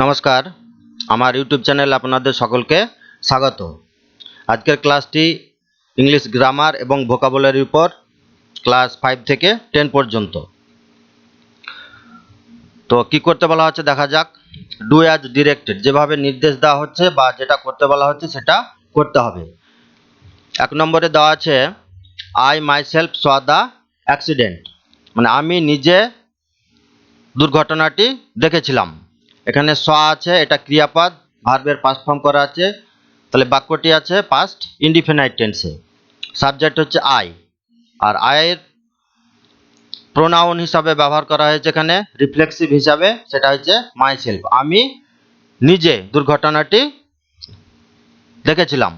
নমস্কার, আমার ইউটিউব চ্যানেলে আপনাদের সকলকে স্বাগত। আজকের ক্লাসটি ইংলিশ গ্রামার এবং ভোকাবুলারির উপর, ক্লাস 5 থেকে 10 পর্যন্ত। তো কি করতে বলা হচ্ছে দেখা যাক। ডু অ্যাজ ডিরেক্টেড, যেভাবে নির্দেশ দেওয়া হচ্ছে বা যেটা করতে বলা হচ্ছে সেটা করতে হবে। 1 নম্বরে দেওয়া আছে I myself saw the accident, মানে আমি নিজে দুর্ঘটনাটি দেখেছিলাম। এখানে স আছে, এটা ক্রিয়াপদ, ভার্বের পাস্ট ফর্ম করা আছে, তাহলে বাক্যটি আছে পাস্ট ইনডিফিনাইট টেন্সে। সাবজেক্ট হচ্ছে আই, আর আয়ের প্রোনাউন হিসাবে ব্যবহার করা হয়েছে এখানে রিফ্লেক্সিভ হিসাবে, সেটা হচ্ছে মাইসেলফ, আমি নিজে দুর্ঘটনাটি দেখেছিলাম।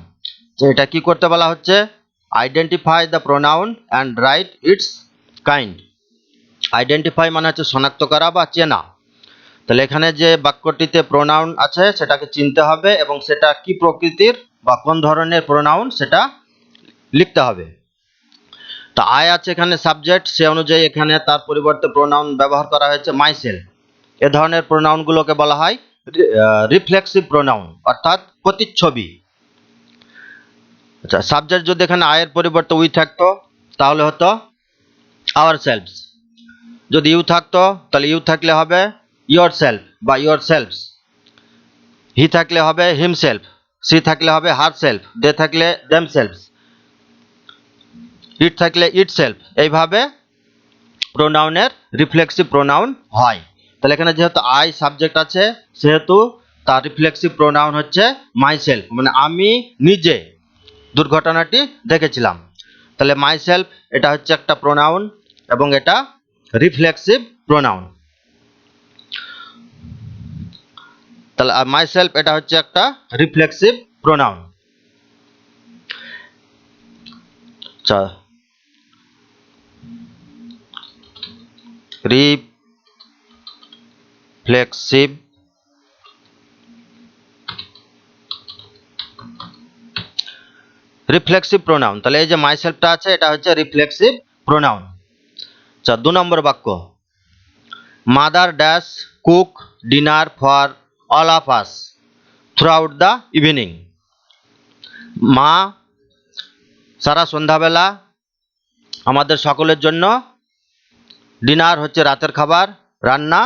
তো এটা কি করতে বলা হচ্ছে, identify the pronoun and right it's kind. Identify মানে হচ্ছে শনাক্ত করা বা চেনা। তাহলে এখানে যে বাক্যটিতে প্রোনাউন আছে সেটাকে চিনতে হবে এবং সেটা কি প্রকৃতির বা কোন ধরনের প্রোনাউন সেটা লিখতে হবে। তো আই আছে এখানে সাবজেক্ট, সে অনুযায়ী এখানে তার পরিবর্তে প্রোনাউন ব্যবহার করা হয়েছে মাইসেলফ। এ ধরনের প্রোনাউনগুলোকে বলা হয় রিফ্লেক্সিভ প্রোনাউন, অর্থাৎ প্রতিচ্ছবি। আচ্ছা, সাবজেক্ট যদি এখানে আয়ের পরিবর্তে উই থাকতো তাহলে হতো আওয়ারসেলভস। যদি ইউ থাকতো তাহলে ইউ থাকলে হবে ইয়োর সেলফ বা ইয়োর সেলফস। হি থাকলে হবে হিমসেলফ, সি থাকলে হবে হার সেলফ, দে থাকলে দেম সেলফস, ইট থাকলে ইট সেলফ। এইভাবে প্রোনাউনের রিফ্লেক্সিভ প্রোনাউন হয়। তাহলে এখানে যেহেতু আই সাবজেক্ট আছে সেহেতু তার রিফ্লেক্সিভ প্রোনাউন হচ্ছে মাই সেলফ, মানে আমি নিজে দুর্ঘটনাটি দেখেছিলাম। তাহলে মাই সেলফ এটা হচ্ছে একটা প্রোনাউন এবং এটা রিফ্লেক্সিভ প্রোনাউন। তাহলে মাই সেলফ এটা হচ্ছে একটা রিফ্লেক্সিভ প্রোনাউন। আচ্ছা, রিফ্লেক্সিভ রিফ্লেক্সিভ প্রোনাউন। তাহলে এই যে মাই সেলফটা আছে এটা হচ্ছে রিফ্লেক্সিভ প্রোনাউন। আচ্ছা, 2 নম্বর বাক্য, mother dash cook dinner for all of us throughout the evening. মা সারা সন্ধ্যাবেলা আমাদের সকলের জন্য ডিনার হচ্ছে রাতের খাবার রান্না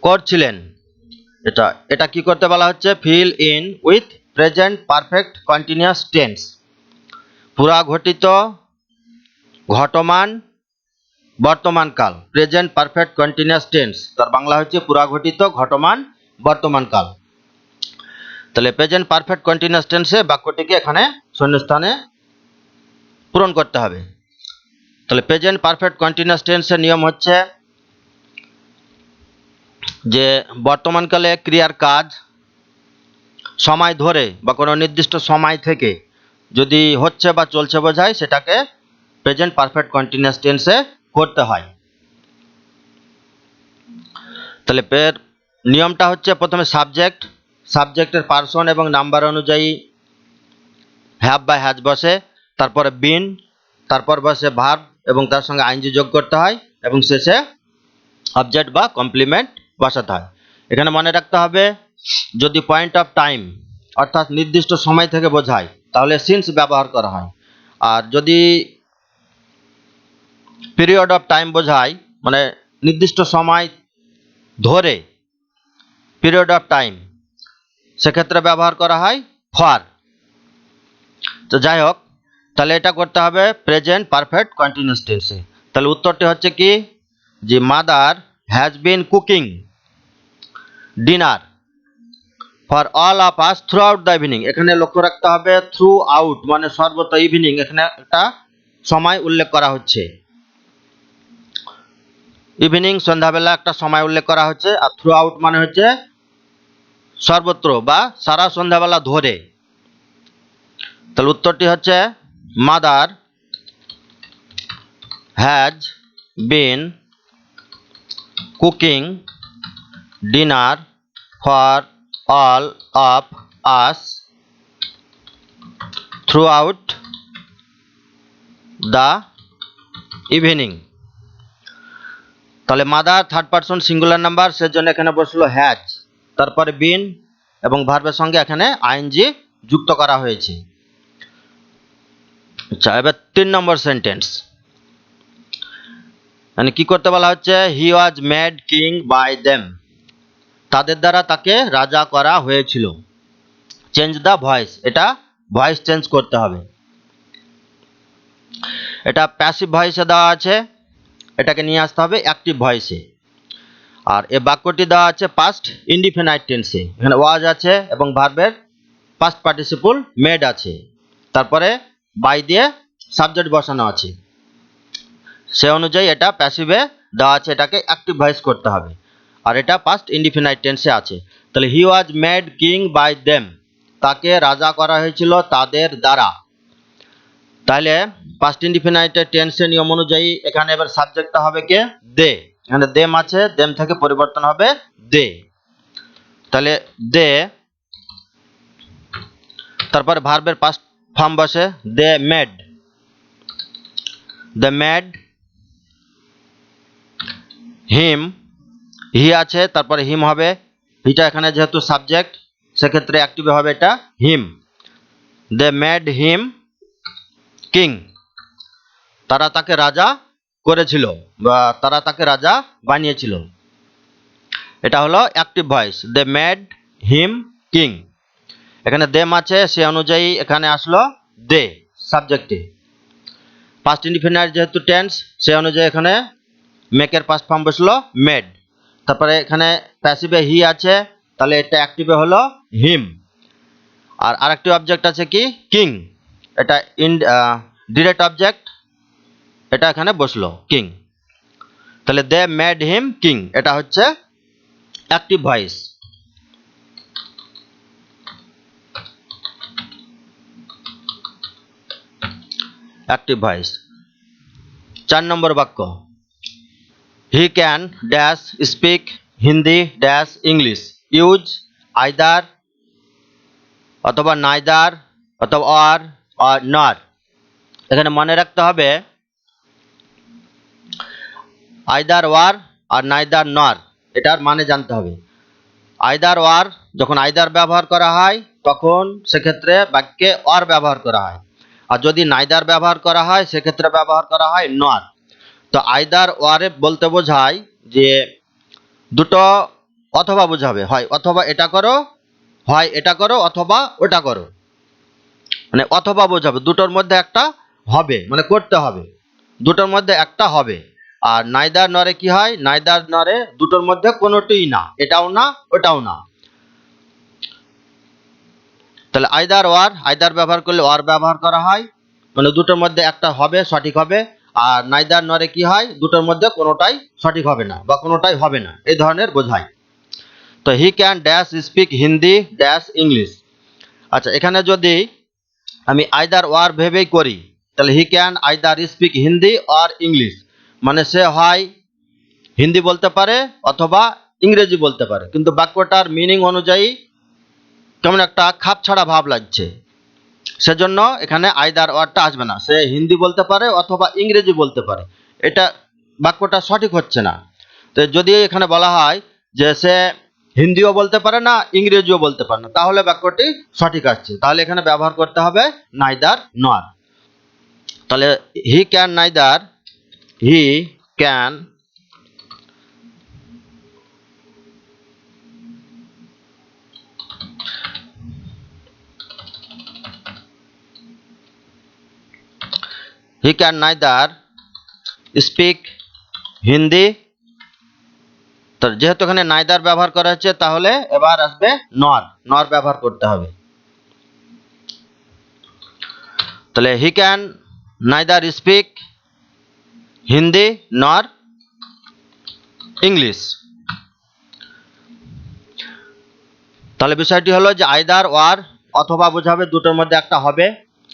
করছিলেন। এটা এটা কি করতে বলা হচ্ছে, fill in with present perfect continuous tense. পুরা ঘটিত ঘটমান বর্তমানকাল, প্রেজেন্ট পারফেক্ট কন্টিনিউয়াস টেন্স, তার বাংলা হচ্ছে পুরা ঘটিত ঘটমান বর্তমানকাল। তাহলে প্রেজেন্ট পারফেক্ট কন্টিনিউয়াস টেন্সে বাক্যটিকে এখানে শূন্যস্থানে পূরণ করতে হবে। তাহলে প্রেজেন্ট পারফেক্ট কন্টিনিউয়াস টেন্সের নিয়ম হচ্ছে যে বর্তমানকালে ক্রিয়ার কাজ সময় ধরে বা কোনো নির্দিষ্ট সময় থেকে যদি হচ্ছে বা চলছে বোঝায় সেটাকে প্রেজেন্ট পারফেক্ট কন্টিনিউয়াস টেন্সে করতে হয়। তাহলে নিয়মটা হচ্ছে প্রথমে সাবজেক্ট, সাবজেক্টের পার্সন এবং নাম্বার অনুযায়ী হ্যাভ বা হ্যাজ বসে, তারপরে বিন, তারপর বসে ভার্ব এবং তার সঙ্গে আইএনজি যোগ করতে হয় এবং শেষে অবজেক্ট বা কমপ্লিমেন্ট বসাতে হয়। এখানে মনে রাখতে হবে যদি পয়েন্ট অফ টাইম অর্থাৎ নির্দিষ্ট সময় থেকে বোঝায় তাহলে সিন্স ব্যবহার করা হয়, আর যদি পিরিয়ড অফ টাইম বোঝায় মানে নির্দিষ্ট সময় ধরে পিরিয়ড অফ টাইম, সেক্ষেত্রে ব্যবহার করা হয় ফর। তো যাই হোক, তাহলে এটা করতে হবে প্রেজেন্ট পারফেক্ট কন্টিনিউয়াস টেন্সে। তাহলে উত্তরটি হচ্ছে কি, যে mother has been cooking dinner for all of us throughout the evening. এখানে লক্ষ্য রাখতে হবে থ্রু আউট মানে সর্বত, ইভিনিং এখানে একটা সময় উল্লেখ করা হচ্ছে, ইভিনিং সন্ধ্যাবেলা একটা সময় উল্লেখ করা হচ্ছে, আর থ্রু আউট মানে হচ্ছে সর্বত্র বা সারা সন্ধ্যাবেলা ধরে। তাহলে উত্তরটি হচ্ছে mother has been cooking dinner for all of us throughout the evening. তাহলে mother third person singular number, সেজন্য এখানে বসলো হ্যাজ, তারপরে বিন এবং ভার্বের সঙ্গে এখানে আইএনজি যুক্ত করা হয়েছে। আচ্ছা, এবার 3 নম্বর সেন্টেন্স, মানে কি করতে বলা হচ্ছে, he was made king by them, তাদের দ্বারা তাকে রাজা করা হয়েছিল। চেঞ্জ দ্য ভয়েস, এটা ভয়েস চেঞ্জ করতে হবে। এটা প্যাসিভ ভয়েসে দেওয়া আছে, এটাকে নিয়ে আসতে হবে অ্যাক্টিভ ভয়েসে। আর এই বাক্যটি দেওয়া আছে পাস্ট ইনডিফিনাইট টেন্সে, এখানে ওয়াজ আছে এবং ভার্বের পাস্ট পার্টিসিপল মেড আছে, তারপরে বাই দিয়ে সাবজেক্ট বসানো আছে। সে অনুযায়ী এটা প্যাসিভে দেওয়া আছে, এটাকে অ্যাক্টিভ ভয়েস করতে হবে। আর এটা পাস্ট ইনডিফিনাইট টেন্সে আছে। তাহলে he was made king by them, তাকে রাজা করা হয়েছিল তাদের দ্বারা। তাহলে পাস্ট ইনডিফিনাইটের টেন্সের নিয়ম অনুযায়ী এখানে এবার সাবজেক্টটা হবে কে, দে। এখানে দেম আছে, দেম থেকে পরিবর্তন হবে দে। তাহলে দে, তারপরে ভার্বের পাস্ট ফর্ম বসে দে মেড, দে মেড হিম, হি আছে তারপরে হিম হবে, হিটা এখানে যেহেতু সাবজেক্ট সেক্ষেত্রে অ্যাক্টিভে হবে এটা হিম। দে মেড হিম কিং, তারা তাকে রাজা করেছিল বা তারা তাকে রাজা বানিয়েছিল। এটা হলো active voice, they made him king. এখানে দেম আছে, সে অনুযায়ী এখানে আসলো দে সাবজেক্টে। পাস্ট ইনডিফিনাইট যেহেতু টেন্স, সে অনুযায়ী এখানে মেকের পাস্ট ফর্ম বসলো মেড। তারপরে এখানে প্যাসিভে হি আছে, তাহলে এটা অ্যাক্টিভে হলো হিম। আর আরেকটি অবজেক্ট আছে কি কিং, এটা ডিরেক্ট অবজেক্ট, এটা এখানে বসলো কিং। তাহলে দে মেড হিম কিং, এটা হচ্ছে অ্যাক্টিভ ভয়েস। Active voice. 4 নম্বর বাক্য, he can dash speak Hindi dash English, use either অথবা নাইদার অথবা আর নট। এখানে মনে রাখতে হবে আইদার ওয়ার আর নাইদার নর, এটার মানে জানতে হবে। আইদার ওয়ার, যখন আইদার ব্যবহার করা হয় তখন সেক্ষেত্রে বাক্যে অর ব্যবহার করা হয়, আর যদি নাইদার ব্যবহার করা হয় সেক্ষেত্রে ব্যবহার করা হয় নট। তো আইদার ওয়ারে বলতে বোঝায় যে দুটো অথবা বোঝাবে, হয় অথবা এটা করো, হয় এটা করো অথবা ওটা করো, মানে অথবা বোঝাবে, দুটোর মধ্যে একটা হবে, মানে করতে হবে, দুটোর মধ্যে একটা হবে। আর নাইদার নরে কি হয়, নাইদার নরে দুটোর মধ্যে কোনোটিই না, এটাও না ওটাও না। তাহলে আইদার ওয়ার, আইদার ব্যবহার করলে ওয়ার ব্যবহার করা হয়, মানে দুটোর মধ্যে একটা হবে, সঠিক হবে। আর নাইদার নরে কি হয়, দুটোর মধ্যে কোনোটাই সঠিক হবে না বা কোনোটাই হবে না, এই ধরনের বোঝায়। তো he can dash speak Hindi dash English. আচ্ছা, এখানে যদি আমি আইদার ওয়ার ভেবেই করি, তাহলে he can either speak Hindi or English, মানে সে হয় হিন্দি বলতে পারে অথবা ইংরেজি বলতে পারে, কিন্তু বাক্যটার মিনিং অনুযায়ী কেমন একটা খাপ ছাড়া ভাব লাগছে, সেজন্য এখানে আইদার ওয়ার্ডটা আসবে না। সে হিন্দি বলতে পারে অথবা ইংরেজি বলতে পারে, এটা বাক্যটা সঠিক হচ্ছে না। তো যদি এখানে বলা হয় যে সে হিন্দিও বলতে পারে না ইংরেজিও বলতে পারে না, তাহলে বাক্যটি সঠিক আসছে। তাহলে এখানে ব্যবহার করতে হবে নাইদার নর। তাহলে he can neither, he can he can neither speak Hindi. তো যেহেতু এখানে নাইদার ব্যবহার করা হচ্ছে, তাহলে এবার আসবে নর, নর ব্যবহার করতে হবে। তাহলে he can neither speak Hindi নর ইংলিশ। তাহলে বিষয়টি হলো যে আইদার ওয়ার অথবা বোঝাবে, দুটোর মধ্যে একটা হবে,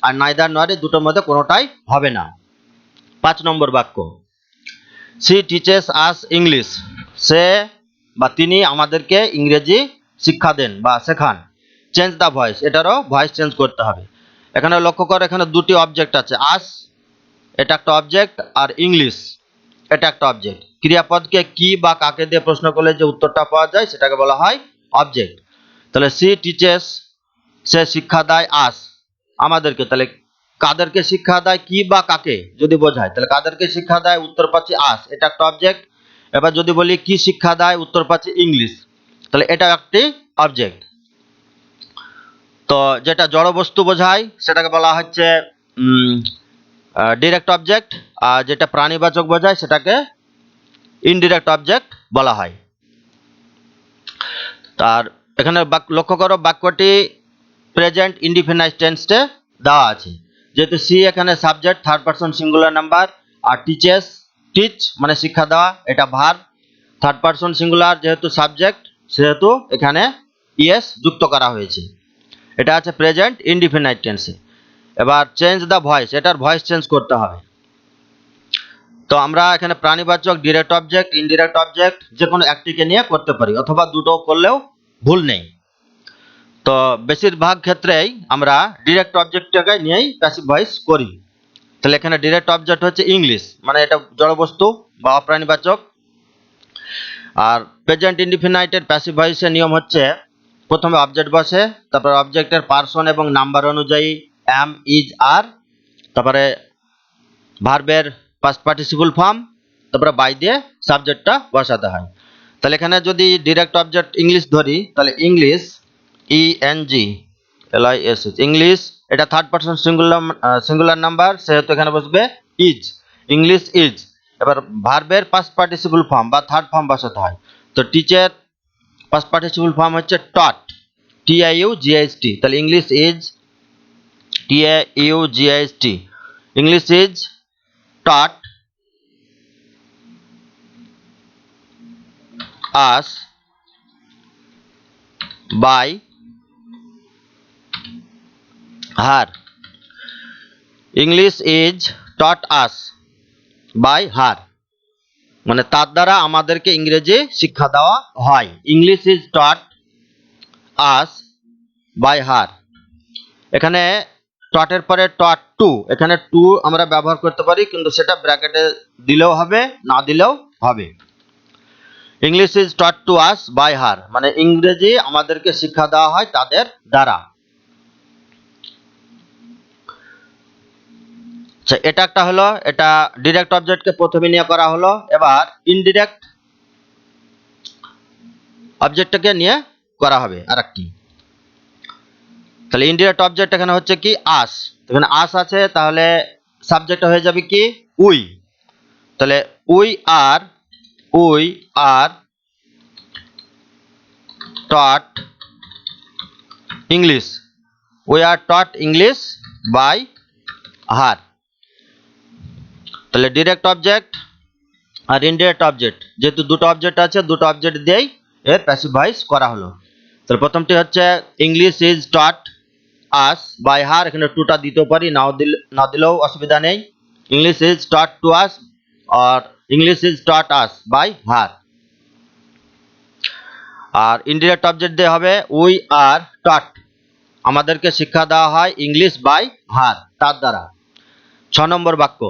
আর নাইদার নরে দুটোর মধ্যে কোনোটাই হবে না। 5 নম্বর বাক্য, সি টিচেস আস ইংলিশ, সে বা তিনি আমাদেরকে ইংরেজি শিক্ষা দেন বা শেখান। চেঞ্জ দ্য ভয়েস, এটারও ভয়েস চেঞ্জ করতে হবে। এখানে লক্ষ্য করো, এখানে দুটি অবজেক্ট আছে, আস এটা একটা অবজেক্ট আর ইংলিশ এটা একটা অবজেক্ট, ক্রিয়াপদকে কি বা কাকে দিয়ে প্রশ্ন করলে যে উত্তরটা পাওয়া যায় সেটাকে বলা হয় অবজেক্ট। তাহলে সি টিচেস, সে শিক্ষা দেয় আস, আমাদেরকে। তাহলে কাদেরকে শিক্ষা দেয়, কি বা কাকে যদি বোঝায়, তাহলে কাদেরকে শিক্ষা দেয়, উত্তর পাচ্ছি আস, এটা একটা অবজেক্ট। এবার যদি বলি কি শিক্ষা দেয়, উত্তর পাচ্ছি ইংলিশ, তাহলে এটা একটি অবজেক্ট। তো যেটা জড় বস্তু বোঝায় সেটাকে বলা হচ্ছে ডিরেক্ট অবজেক্ট, আর যেটা প্রাণীবাচক বোঝায় সেটাকে ইনডিরেক্ট অবজেক্ট বলা হয়। তার এখানে লক্ষ্য করো বাক্যটি প্রেজেন্ট ইনডিফিনাইট টেন্সে দেওয়া আছে। যেহেতু সি এখানে subject, third person singular number, আর টিচেস, টিচ মানে শিক্ষা দেওয়া, এটা ভার্ব, থার্ড পারসন সিঙ্গুলার যেহেতু সাবজেক্ট সেহেতু এখানে ইএস যুক্ত করা হয়েছে। এটা আছে প্রেজেন্ট ইনডিফিনাইট টেন্সে। এবার চেঞ্জ দ্য ভয়েস, এটার ভয়েস চেঞ্জ করতে হবে। তো আমরা এখানে প্রাণীবাচক, ডিরেক্ট অবজেক্ট, ইনডিরেক্ট অবজেক্ট যে কোনো একটিকে নিয়ে করতে পারি, অথবা দুটো করলেও ভুল নেই। তো বেশিরভাগ ক্ষেত্রেই আমরা ডিরেক্ট অবজেক্টটাকে নিয়েই প্যাসিভ ভয়েস করি। তাহলে এখানে ডিরেক্ট অবজেক্ট হচ্ছে ইংলিশ, মানে এটা জড়বস্তু বা অপ্রাণীবাচক। আর প্রেজেন্ট ইনডিফিনাইটের প্যাসিভ ভয়েসের নিয়ম হচ্ছে প্রথমে অবজেক্ট বসে, তারপর অবজেক্টের পার্সন এবং নাম্বার অনুযায়ী অ্যাম, ইজ, আর, তারপরে ভার্বের পাস্ট পার্টিসিপল ফর্ম, তারপরে বাই দিয়ে সাবজেক্টটা বসাতে হয়। তাহলে এখানে যদি ডিরেক্ট অবজেক্ট ইংলিশ ধরি, তাহলে ইংলিশ, ENGLISH, ইংলিশ, এটা থার্ড পারসন সিঙ্গুলার নাম্বার সেহেতু এখানে বসবে ইজ, ইংলিশ ইজ। এবার ভার্বের পাস্ট পার্টিসিপল ফর্ম বা থার্ড ফর্ম বসাতে হয়। তো টিচার পাস্ট পার্টিসিপল ফর্ম হচ্ছে টট, TIUGHT, তাহলে English is, TIUGHT, English is taught us by her, English is taught us by her, মানে তার দ্বারা আমাদেরকে ইংরেজি শিক্ষা দেওয়া হয়। English is taught us by her। এখানে টটের পরে টট টু, এখানে টু আমরা ব্যবহার করতে পারি, কিন্তু সেটা ব্র্যাকেটে দিলেও হবে, না দিলেও হবে। English is taught to us by her, মানে ইংরেজি আমাদেরকে শিক্ষা দেওয়া হয় তাদের দ্বারা। আচ্ছা, এটা একটা হলো, এটা ডিরেক্ট অবজেক্টকে প্রথমে নিয়ে করা হলো। এবার ইনডিরেক্ট অবজেক্টটাকে নিয়ে করা হবে আরেকটি। তাহলে ইনডিরেক্ট অবজেক্ট এখানে হচ্ছে কি আস, এখানে আস আছে, তাহলে সাবজেক্ট হয়ে যাবে কি উই। তাহলে we are taught English, we are taught English by her। তাহলে ডিরেক্ট অবজেক্ট আর ইনডিরেক্ট অবজেক্ট, যেহেতু দুটো অবজেক্ট আছে, দুটো অবজেক্ট দিয়েই এর প্যাসিভ ভয়েস করা হলো। তাহলে প্রথমটি হচ্ছে English is taught us by her, এখানে টুটা দিতেও পারি, না দিলেও অসুবিধা নেই। English is taught to us আর English is taught us by her. আর ইনডিরেক্ট অবজেক্ট দিয়ে হবে উই আর টট, আমাদেরকে শিক্ষা দেওয়া হয় ইংলিশ বাই হার, তার দ্বারা। 6 নম্বর বাক্য,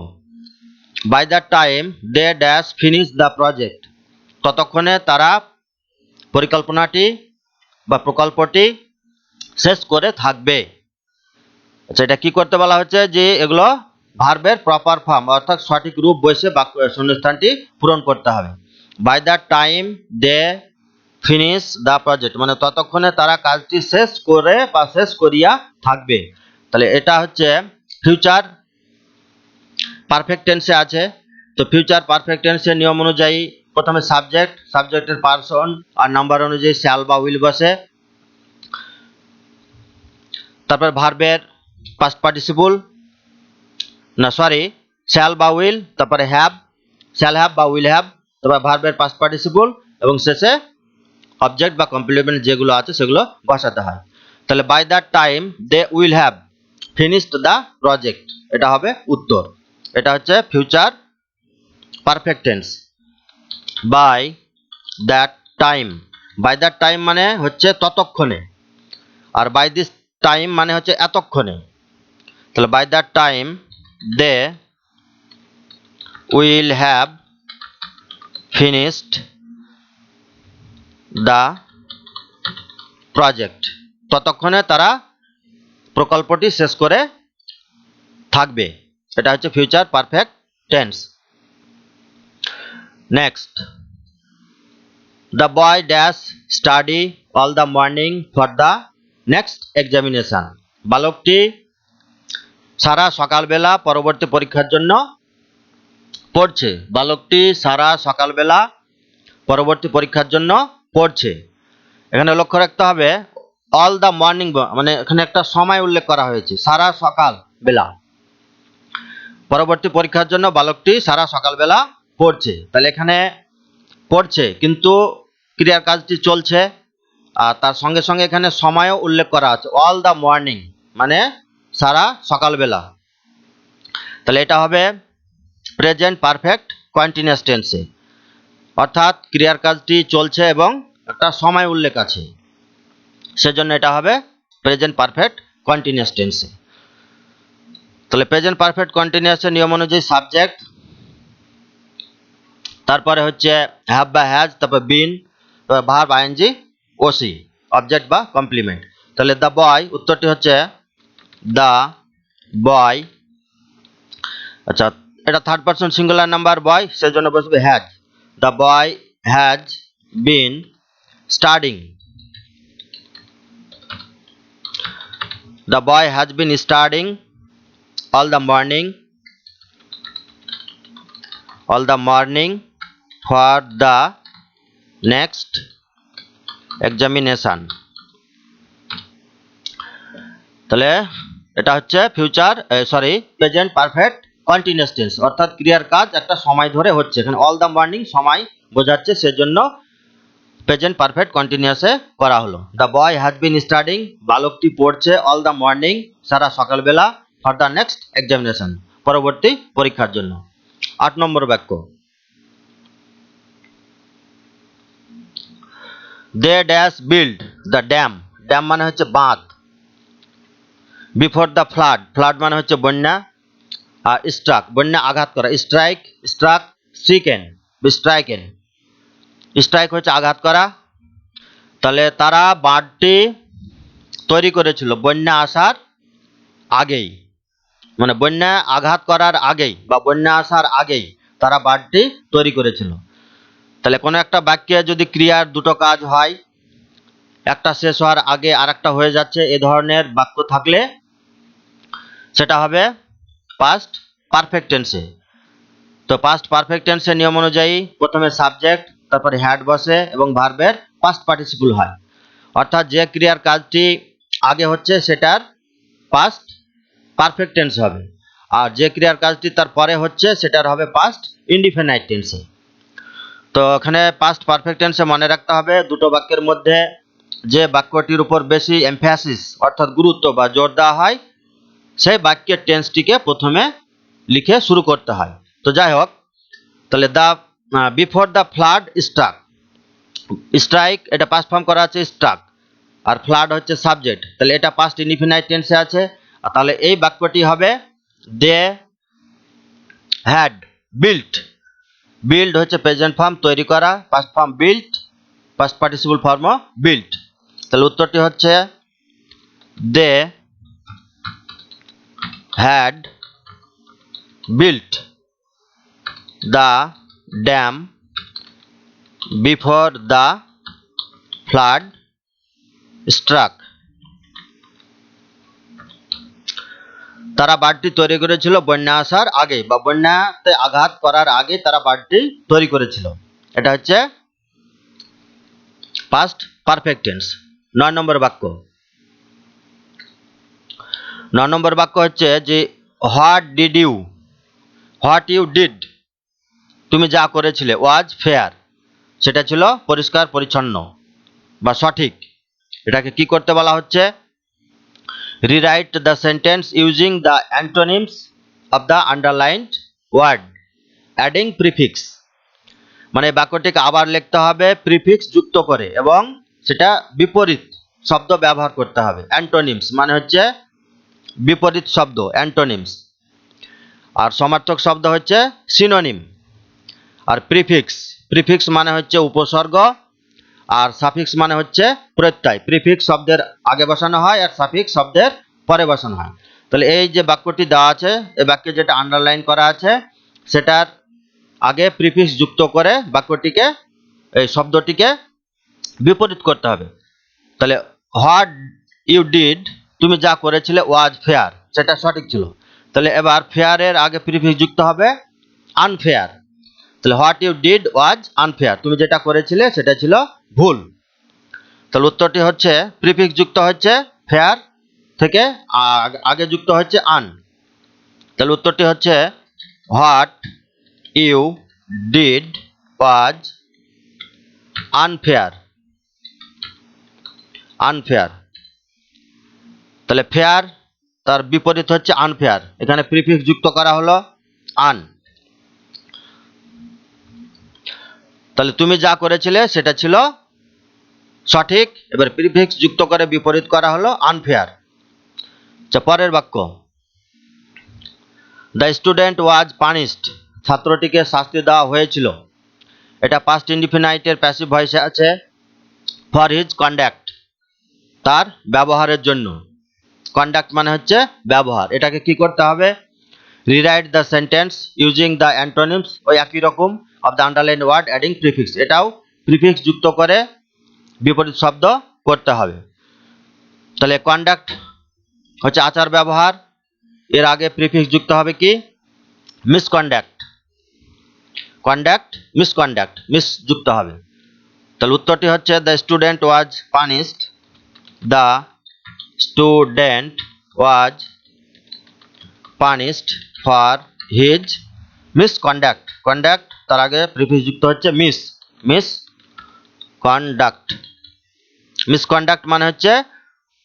by the time they dash finish the project, ততক্ষণে তারা পরিকল্পনাটি বা প্রকল্পটি শেষ করে থাকবে। আচ্ছা, এটা কি করতে বলা হচ্ছে, যে এগুলো ভার্বের প্রপার ফর্ম অর্থাৎ সঠিক রূপ বসে বাক্য শূন্যস্থানটি পূরণ করতে হবে। By the time they finish the project, মানে ততক্ষণে তারা কাজটি শেষ করে বা শেষ করিয়া থাকবে। তাহলে এটা হচ্ছে ফিউচার পারফেক্ট টেন্সে আছে। তো ফিউচার পারফেক্ট টেন্সের নিয়ম অনুযায়ী প্রথমে সাবজেক্ট, সাবজেক্টের পার্সন আর নাম্বার অনুযায়ী শ্যাল বা উইল বসে, তারপর ভার্বের পাস্ট পার্টিসিপল, না সরি, শ্যাল বা উইল, তারপরে হ্যাভ, শ্যাল হ্যাভ বা উইল হ্যাভ, তারপর ভার্বের পাস্ট পার্টিসিপল এবং শেষে অবজেক্ট বা কমপ্লিমেন্ট যেগুলো আছে সেগুলো বসাতে হয়। তাহলে by the time they will have finished the project, এটা হবে উত্তর। এটা হচ্ছে future perfect tense. By that time, by that time মানে হচ্ছে ততক্ষণে, আর বাই দিস টাইম মানে হচ্ছে এতক্ষণে। তাহলে by that time they will have finished the project, ততক্ষণে তারা প্রকল্পটি শেষ করে থাকবে। এটা হচ্ছে future perfect tense. Next, the boy dash study all the morning for the next examination, বালকটি সারা সকালবেলা পরবর্তী পরীক্ষার জন্য পড়ছে। বালকটি সারা সকালবেলা পরবর্তী পরীক্ষার জন্য পড়ছে। এখানে লক্ষ্য রাখতে হবে অল দ্য মর্নিং, মানে এখানে একটা সময় উল্লেখ করা হয়েছে, সারা সকাল বেলা। পরবর্তী পরীক্ষার জন্য বালকটি সারা সকালবেলা পড়ছে। তাহলে এখানে পড়ছে কিন্তু ক্রিয়ার কাজটি চলছে, আর তার সঙ্গে সঙ্গে এখানে সময়ও উল্লেখ করা আছে, অল দ্য মর্নিং মানে সারা সকালবেলা। তাহলে এটা হবে প্রেজেন্ট পারফেক্ট কন্টিনিউয়াস টেন্সে, অর্থাৎ ক্রিয়ার কাজটি চলছে এবং একটা সময় উল্লেখ আছে, সেজন্য এটা হবে প্রেজেন্ট পারফেক্ট কন্টিনিউয়াস টেন্সে। তাহলে প্রেজেন্ট পারফেক্ট কন্টিনিউয়াসের নিয়ম অনুযায়ী সাবজেক্ট, তারপরে হচ্ছে হ্যাভ বা হ্যাজ, তারপর বিন, ভার্ব আইএনজি, ওসি, অবজেক্ট বা কমপ্লিমেন্ট। তাহলে দ্য বয়, উত্তরটি হচ্ছে দ্য বয়। আচ্ছা, এটা থার্ড পারসন সিঙ্গুলার নাম্বার বয়, সেজন্য বসবে has. The boy has been studying, the boy has been studying all the morning for the next examination. তাহলে এটা হচ্ছে future present perfect continuous tense, অর্থাৎ ক্রিয়ার কাজ একটা সময় ধরে হচ্ছে। এখানে অল দ্য মর্নিং সময় বোঝাচ্ছে, সেজন্য প্রেজেন্ট পারফেক্ট কন্টিনিউয়াসে করা হলো। The boy has been studying, বালকটি পড়ছে অল দ্য মর্নিং সারা সকালবেলা, ফর দ্য নেক্সট এক্সামিনেশন পরবর্তী পরীক্ষার জন্য। 8 নম্বর বাক্য, they dash build the dam, dam মানে হচ্ছে বাঁধ, বিফোর দ্য ফ্লাড, ফ্লাড মানে হচ্ছে বন্যা, আর স্ট্রাক বন্যা আঘাত করা, strike, struck, stricken, stricken, strike হচ্ছে আঘাত করা। তাহলে তারা বাঁধটি তৈরি করেছিল বন্যা আসার আগেই, মানে বন্যা আঘাত করার আগেই বা বন্যা আসার আগেই তারা বাঁধটি তৈরি করেছিল। তাহলে কোনো একটা বাক্যে যদি ক্রিয়ার দুটো কাজ হয়, একটা শেষ হওয়ার আগে আর একটা হয়ে যাচ্ছে, এ ধরনের বাক্য থাকলে সেটা হবে পাস্ট পারফেক্ট টেন্সে। তো পাস্ট পারফেক্ট টেন্সের নিয়ম অনুযায়ী প্রথমে সাবজেক্ট, তারপরে হ্যাড বসে এবং ভার্বের পাস্ট পার্টিসিপল হয়, অর্থাৎ যে ক্রিয়ার কাজটি আগে হচ্ছে সেটার পাস্ট পারফেক্ট টেন্স হবে, আর যে ক্রিয়ার কাজটি তার পরে হচ্ছে সেটার হবে পাস্ট ইনডিফিনাইট টেন্সে। তো এখানে পাস্ট পারফেক্ট টেন্সে মনে রাখতে হবে দুটো বাক্যের মধ্যে যে বাক্যটির উপর বেশি এমফ্যাসিস অর্থাৎ গুরুত্ব বা জোর দেওয়া হয়, সেই বাক্যের টেন্সটিকে প্রথমে লিখে শুরু করতে হয়। তো যাই হোক, তাহলে the before the flood struck, strike এটা পাস্ট ফর্ম করা আছে স্ট্রাক, আর ফ্লাড হচ্ছে সাবজেক্ট, তাহলে এটা পাস্ট ইনডিফিনাইট টেন্সে আছে। তাহলে এই বাক্যটি হবে দে হ্যাড বিল্ট, বিল্ড হচ্ছে প্রেজেন্ট ফর্ম তৈরি করা, past form built, past participle ফর্মও বিল্ট। তাহলে উত্তরটি হচ্ছে they had built the dam before the flood struck, তারা বাঁধটি তৈরি করেছিল বন্যা আসার আগে বা বন্যাতে আঘাত করার আগে তারা বাঁধটি তৈরি করেছিল। এটা হচ্ছে পাস্ট পারফেক্ট টেন্স। 9 নম্বর বাক্য, 9 নম্বর বাক্য হচ্ছে যে হোয়াট ইউ ডিড, তুমি যা করেছিলে, ওয়াজ ফেয়ার, সেটা ছিল পরিষ্কার পরিচ্ছন্ন বা সঠিক। এটাকে কি করতে বলা হচ্ছে, rewrite the sentence using the antonyms of the underlined word adding prefix, মানে বাক্যটিকে আবার লিখতে হবে প্রিফিক্স যুক্ত করে এবং সেটা বিপরীত শব্দ ব্যবহার করতে হবে। অ্যান্টোনিমস মানে হচ্ছে বিপরীত শব্দ, অ্যান্টোনিমস, আর সমার্থক শব্দ হচ্ছে সিনোনিম। আর প্রিফিক্স প্রিফিক্স মানে হচ্ছে উপসর্গ, আর সাফিক্স মানে হচ্ছে প্রত্যয়। প্রিফিক্স শব্দের আগে বসানো হয় আর সাফিক্স শব্দের পরে বসানো হয়। তাহলে এই যে বাক্যটি দেওয়া আছে, এই বাক্যে যেটা আন্ডারলাইন করা আছে সেটার আগে প্রিফিক্স যুক্ত করে বাক্যটিকে, এই শব্দটিকে বিপরীত করতে হবে। তাহলে হোয়াট ইউ ডিড, তুমি যা করেছিলে, ওয়াজ ফেয়ার, সেটা সঠিক ছিল। তাহলে এবার ফেয়ারের আগে প্রিফিক্স যুক্ত হবে আনফেয়ার। তাহলে what you did was unfair, তুমি যেটা করেছিলে সেটা ছিল ভুল। তাহলে উত্তরটি হচ্ছে প্রিফিক্স যুক্ত হচ্ছে ফেয়ার থেকে আগে যুক্ত হচ্ছে আন। তাহলে উত্তরটি হচ্ছে what you did was unfair. Unfair, তাহলে ফেয়ার তার বিপরীত হচ্ছে আনফেয়ার, এখানে প্রিফিক্স যুক্ত করা হলো আন। তাহলে তুমি যা করেছিলে সেটা ছিল সঠিক, এবার প্রিফিক্স যুক্ত করে বিপরীত করা হলো আনফেয়ার। পরের বাক্য, দ্য স্টুডেন্ট ওয়াজ পানিশড, ছাত্রটিকে শাস্তি দেওয়া হয়েছিল। এটা পাস্ট ইনডিফিনাইটের প্যাসিভ ভয়েসে আছে ফর হিজ কন্ডাক্ট, তার ব্যবহারের জন্য। কন্ডাক্ট মানে হচ্ছে ব্যবহার। এটাকে কি করতে হবে, rewrite the sentence using the antonyms, ওই একই রকম of the underline word adding prefix, এটাও প্রিফিক্স যুক্ত করে বিপরীত শব্দ করতে হবে। তাহলে কন্ডাক্ট হচ্ছে আচার ব্যবহার, এর আগে প্রিফিক্স যুক্ত হবে কি মিসকন্ডাক্ট। কন্ডাক্ট মিসকন্ডাক্ট, মিস যুক্ত হবে। তাহলে উত্তরটি হচ্ছে the student was punished, the student was punished for his misconduct. Conduct তার আগে প্রিফিক্স যুক্ত হচ্ছে মিস, মিস কন্ডাক্ট। মিসকন্ডাক্ট মানে হচ্ছে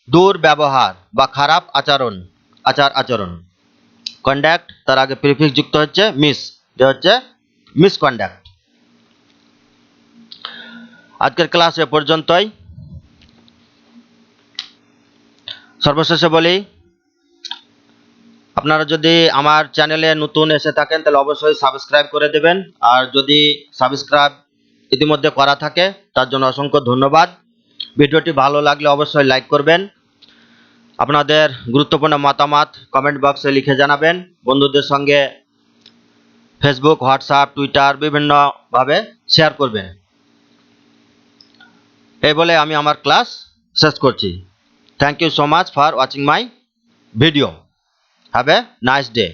দুর্ব্যবহার বা খারাপ আচরণ, আচরণ। কন্ডাক্ট তার আগে প্রিফিক্স যুক্ত হচ্ছে মিস, যে হচ্ছে মিসকন্ডাক্ট। আজকের ক্লাস এ পর্যন্তই। সর্বশেষে বলি, আপনারা যদি আমার চ্যানেলে নতুন এসে থাকেন তাহলে অবশ্যই সাবস্ক্রাইব করে দেবেন, আর যদি সাবস্ক্রাইব ইতিমধ্যে করা থাকে তার জন্য অসংখ্য ধন্যবাদ। ভিডিওটি ভালো লাগলে অবশ্যই লাইক করবেন, আপনাদের গুরুত্বপূর্ণ মতামত কমেন্ট বক্সে লিখে জানাবেন, বন্ধুদের সঙ্গে ফেসবুক, হোয়াটসঅ্যাপ, টুইটার বিভিন্নভাবে শেয়ার করবেন। এই বলে আমি আমার ক্লাস শেষ করছি। Thank you so much for watching my video. Have a nice day.